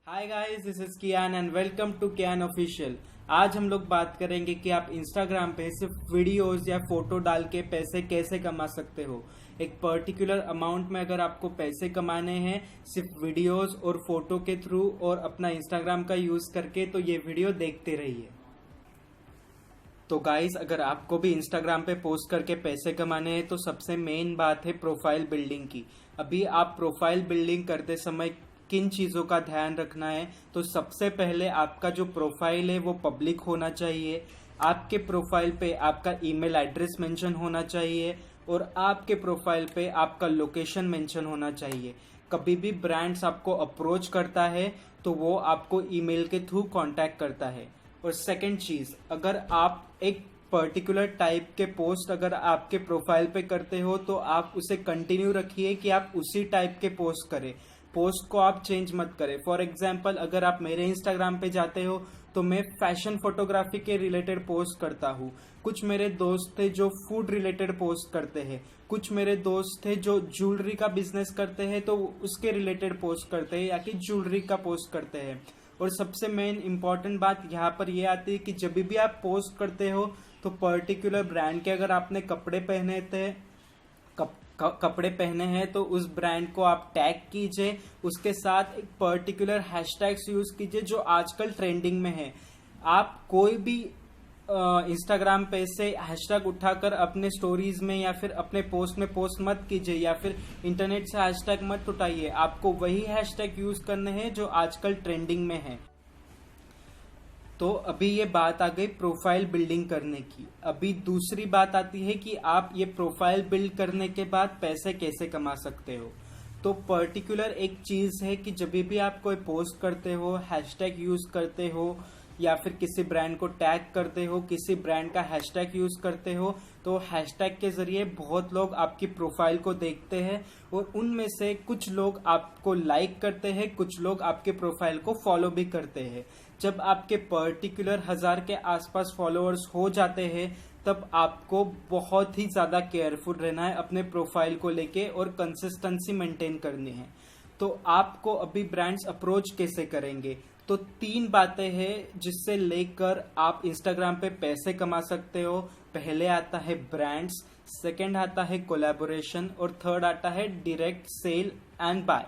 Hi guys, this is Kiyan and welcome to Kiyan official. आज हम लोग बात करेंगे कि आप इंस्टाग्राम पे सिर्फ वीडियोस या फोटो डाल के पैसे कैसे कमा सकते हो। एक पर्टिकुलर अमाउंट में अगर आपको पैसे कमाने हैं सिर्फ वीडियोस और फोटो के थ्रू और अपना इंस्टाग्राम का यूज करके, तो ये वीडियो देखते रहिए। तो गाइस, अगर आपको भी इंस्टाग्राम पे पोस्ट करके पैसे कमाने हैं तो सबसे मेन बात है प्रोफाइल बिल्डिंग की। अभी आप प्रोफाइल बिल्डिंग करते समय किन चीज़ों का ध्यान रखना है, तो सबसे पहले आपका जो प्रोफाइल है वो पब्लिक होना चाहिए। आपके प्रोफाइल पे आपका ईमेल एड्रेस मेंशन होना चाहिए और आपके प्रोफाइल पे आपका लोकेशन मेंशन होना चाहिए। कभी भी ब्रांड्स आपको अप्रोच करता है तो वो आपको ईमेल के थ्रू कांटेक्ट करता है। और सेकंड चीज़, अगर आप एक पर्टिकुलर टाइप के पोस्ट अगर आपके प्रोफाइल पे करते हो तो आप उसे कंटिन्यू रखिए कि आप उसी टाइप के पोस्ट करें। पोस्ट को आप चेंज मत करें। फॉर एग्जाम्पल, अगर आप मेरे इंस्टाग्राम पे जाते हो तो मैं फैशन फोटोग्राफी के रिलेटेड पोस्ट करता हूँ। कुछ मेरे दोस्त थे जो फूड रिलेटेड पोस्ट करते हैं, कुछ मेरे दोस्त थे जो ज्वेलरी का बिजनेस करते हैं तो उसके रिलेटेड पोस्ट करते हैं या कि ज्वेलरी का पोस्ट करते हैं। और सबसे मेन इम्पॉर्टेंट बात यहाँ पर यह आती है कि जब भी आप पोस्ट करते हो तो पर्टिकुलर ब्रांड के अगर आपने कपड़े पहने हैं तो उस ब्रांड को आप टैग कीजिए, उसके साथ एक पर्टिकुलर हैशटैग्स यूज कीजिए जो आजकल ट्रेंडिंग में है। आप कोई भी इंस्टाग्राम पे से हैशटैग उठाकर अपने स्टोरीज में या फिर अपने पोस्ट में पोस्ट मत कीजिए या फिर इंटरनेट से हैशटैग मत उठाइए। आपको वही हैशटैग यूज करने हैं जो आजकल ट्रेंडिंग में है। तो अभी ये बात आ गई प्रोफाइल बिल्डिंग करने की। अभी दूसरी बात आती है कि आप ये प्रोफाइल बिल्ड करने के बाद पैसे कैसे कमा सकते हो। तो पर्टिकुलर एक चीज है कि जब भी आप कोई पोस्ट करते हो, हैशटैग यूज करते हो या फिर किसी ब्रांड को टैग करते हो, किसी ब्रांड का हैशटैग यूज करते हो, तो हैशटैग के जरिए बहुत लोग आपकी प्रोफाइल को देखते हैं और उनमें से कुछ लोग आपको लाइक करते हैं, कुछ लोग आपके प्रोफाइल को फॉलो भी करते हैं। जब आपके पर्टिकुलर 1000 के आसपास फॉलोअर्स हो जाते हैं तब आपको बहुत ही ज्यादा केयरफुल रहना है अपने प्रोफाइल को लेके और कंसिस्टेंसी मेंटेन करनी है। तो आपको अभी ब्रांड्स अप्रोच कैसे करेंगे, तो 3 बातें हैं जिससे लेकर आप इंस्टाग्राम पे पैसे कमा सकते हो। पहले आता है ब्रांड्स, सेकंड आता है कोलैबोरेशन और थर्ड आता है डायरेक्ट सेल एंड बाय।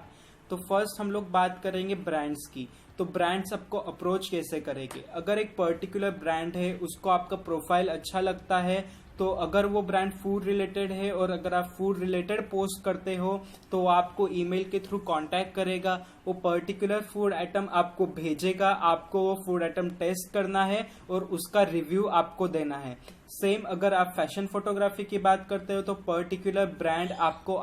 तो फर्स्ट हम लोग बात करेंगे ब्रांड्स की। तो ब्रांड्स आपको अप्रोच कैसे करेंगे। अगर एक पर्टिकुलर ब्रांड है, उसको आपका प्रोफाइल अच्छा लगता है, तो अगर वो ब्रांड फूड रिलेटेड है और अगर आप फूड रिलेटेड पोस्ट करते हो तो वो आपको ईमेल के थ्रू कांटेक्ट करेगा। वो पर्टिकुलर फूड आइटम आपको भेजेगा, आपको वो फूड आइटम टेस्ट करना है और उसका रिव्यू आपको देना है। सेम अगर आप फैशन फोटोग्राफी की बात करते हो तो पर्टिकुलर ब्रांड आपको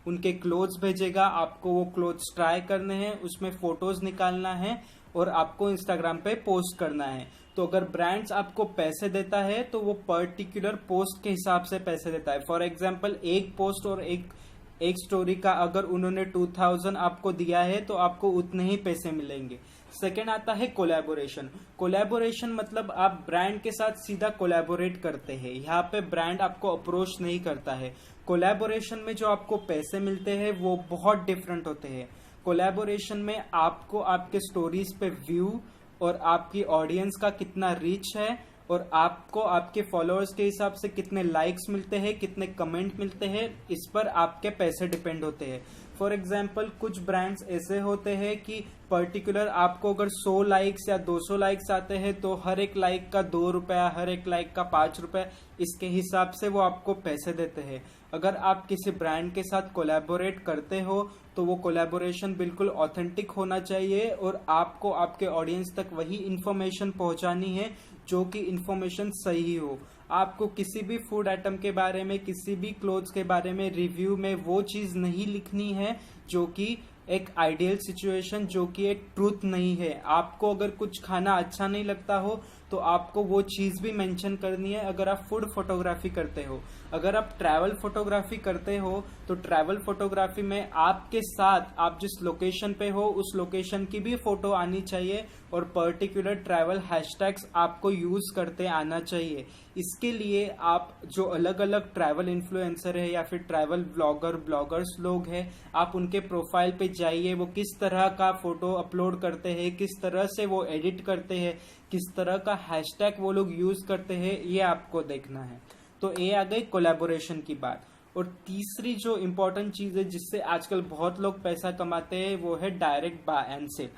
उनके क्लोथ्स भेजेगा, आपको वो क्लोथ्स ट्राई करने हैं, उसमें फोटोज निकालना है और आपको इंस्टाग्राम पे पोस्ट करना है। तो अगर ब्रांड्स आपको पैसे देता है तो वो पर्टिकुलर पोस्ट के हिसाब से पैसे देता है। फॉर एग्जांपल, एक पोस्ट और एक स्टोरी का अगर उन्होंने 2000 आपको दिया है तो आपको उतने ही पैसे मिलेंगे। सेकेंड आता है कोलैबोरेशन। कोलैबोरेशन मतलब आप ब्रांड के साथ सीधा कोलैबोरेट करते हैं। यहाँ पे ब्रांड आपको अप्रोच नहीं करता है। कोलैबोरेशन में जो आपको पैसे मिलते हैं वो बहुत डिफरेंट होते हैं। कोलैबोरेशन में आपको आपके स्टोरीज पे व्यू और आपकी ऑडियंस का कितना रीच है और आपको आपके फॉलोअर्स के हिसाब से कितने लाइक्स मिलते हैं, कितने कमेंट मिलते हैं, इस पर आपके पैसे डिपेंड होते हैं। फॉर एग्जाम्पल, कुछ ब्रांड्स ऐसे होते हैं कि पर्टिकुलर आपको अगर 100 लाइक्स या 200 लाइक्स आते हैं तो हर एक लाइक का 2 रुपया, हर एक लाइक का 5 रुपये, इसके हिसाब से वो आपको पैसे देते हैं। अगर आप किसी ब्रांड के साथ कोलैबोरेट करते हो तो वो कोलैबोरेशन बिल्कुल ऑथेंटिक होना चाहिए और आपको आपके ऑडियंस तक वही इन्फॉर्मेशन पहुंचानी है जो कि इन्फॉर्मेशन सही हो। आपको किसी भी फूड आइटम के बारे में, किसी भी क्लोथ्स के बारे में रिव्यू में वो चीज नहीं लिखनी है जो कि एक आइडियल सिचुएशन, जो कि एक ट्रूथ नहीं है। आपको अगर कुछ खाना अच्छा नहीं लगता हो तो आपको वो चीज भी मेंशन करनी है। अगर आप फूड फोटोग्राफी करते हो, अगर आप ट्रैवल फोटोग्राफी करते हो, तो ट्रैवल फोटोग्राफी में आपके साथ आप जिस लोकेशन पे हो उस लोकेशन की भी फोटो आनी चाहिए और पर्टिकुलर ट्रैवल हैशटैग्स आपको यूज करते आना चाहिए। इसके लिए आप जो अलग अलग ट्रैवल इन्फ्लुएंसर है या फिर ट्रैवल ब्लॉगर्स लोग हैं, आप उनके प्रोफाइल पे जाइए, वो किस तरह का फोटो अपलोड करते हैं, किस तरह से वो एडिट करते हैं, किस तरह का हैशटैग वो लोग यूज करते हैं, ये आपको देखना है। तो ये आ गई कोलैबोरेशन की बात। और तीसरी जो इम्पोर्टेंट चीज है जिससे आजकल बहुत लोग पैसा कमाते हैं वो है direct buy and sell.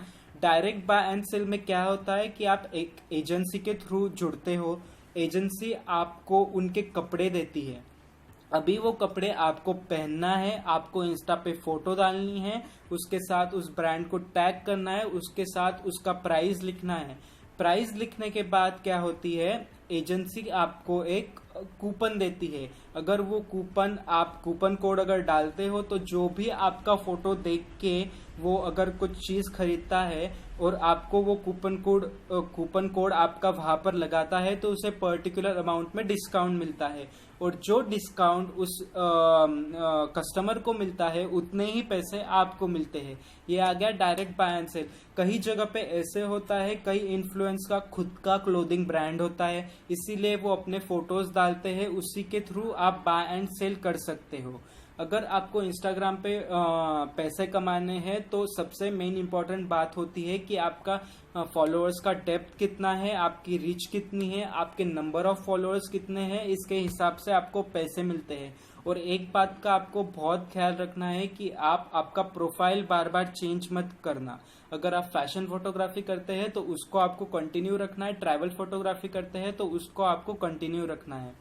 Direct buy and sell में क्या होता है कि आप एक एजेंसी के थ्रू जुड़ते हो, एजेंसी आपको उनके कपड़े देती है, अभी वो कपड़े आपको पहनना है, आपको इंस्टा पे फोटो डालनी है, उसके साथ उस ब्रांड को टैग करना है, उसके साथ उसका प्राइस लिखना है। प्राइस लिखने के बाद क्या होती है, एजेंसी आपको एक कूपन देती है। अगर वो कूपन आप कूपन कोड अगर डालते हो तो जो भी आपका फोटो देख के वो अगर कुछ चीज खरीदता है और आपको वो कूपन कोड आपका वहां पर लगाता है तो उसे पर्टिकुलर अमाउंट में डिस्काउंट मिलता है, और जो डिस्काउंट उस कस्टमर को मिलता है उतने ही पैसे आपको मिलते हैं। ये आ गया डायरेक्ट बाय एंड सेल। कई जगह पे ऐसे होता है, कई इन्फ्लुएंस का खुद का क्लोथिंग ब्रांड होता है, इसीलिए वो अपने फोटोज डालते हैं, उसी के थ्रू आप बाय एंड सेल कर सकते हो। अगर आपको इंस्टाग्राम पे पैसे कमाने हैं तो सबसे मेन इंपॉर्टेंट बात होती है कि आपका फॉलोअर्स का डेप्थ कितना है, आपकी रीच कितनी है, आपके नंबर ऑफ फॉलोअर्स कितने हैं, इसके हिसाब से आपको पैसे मिलते हैं। और एक बात का आपको बहुत ख्याल रखना है कि आप आपका प्रोफाइल बार बार चेंज मत करना। अगर आप फैशन फोटोग्राफी करते हैं तो उसको आपको कंटिन्यू रखना है, ट्रैवल फोटोग्राफी करते हैं तो उसको आपको कंटिन्यू रखना है।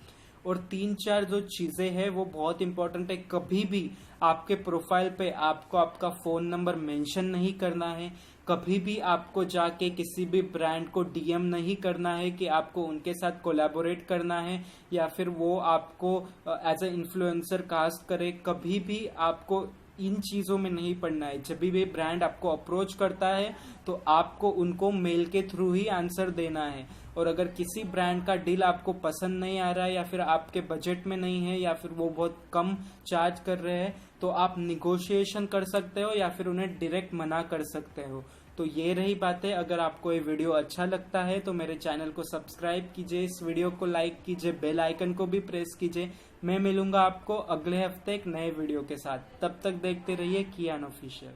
और 3-4 जो चीजें हैं वो बहुत इंपॉर्टेंट है। कभी भी आपके प्रोफाइल पे आपको आपका फोन नंबर मेंशन नहीं करना है, कभी भी आपको जाके किसी भी ब्रांड को डीएम नहीं करना है कि आपको उनके साथ कोलैबोरेट करना है या फिर वो आपको एज ए इन्फ्लुएंसर कास्ट करे। कभी भी आपको इन चीजों में नहीं पड़ना है। जब भी ब्रांड आपको अप्रोच करता है तो आपको उनको मेल के थ्रू ही आंसर देना है। और अगर किसी ब्रांड का डील आपको पसंद नहीं आ रहा है या फिर आपके बजट में नहीं है या फिर वो बहुत कम चार्ज कर रहे हैं तो आप निगोशिएशन कर सकते हो या फिर उन्हें डायरेक्ट मना कर सकते हो। तो ये रही बातें। अगर आपको ये वीडियो अच्छा लगता है तो मेरे चैनल को सब्सक्राइब कीजिए, इस वीडियो को लाइक कीजिए, बेल आइकन को भी प्रेस कीजिए। मैं मिलूंगा आपको अगले हफ्ते एक नए वीडियो के साथ। तब तक देखते रहिए कियान ऑफिशियल।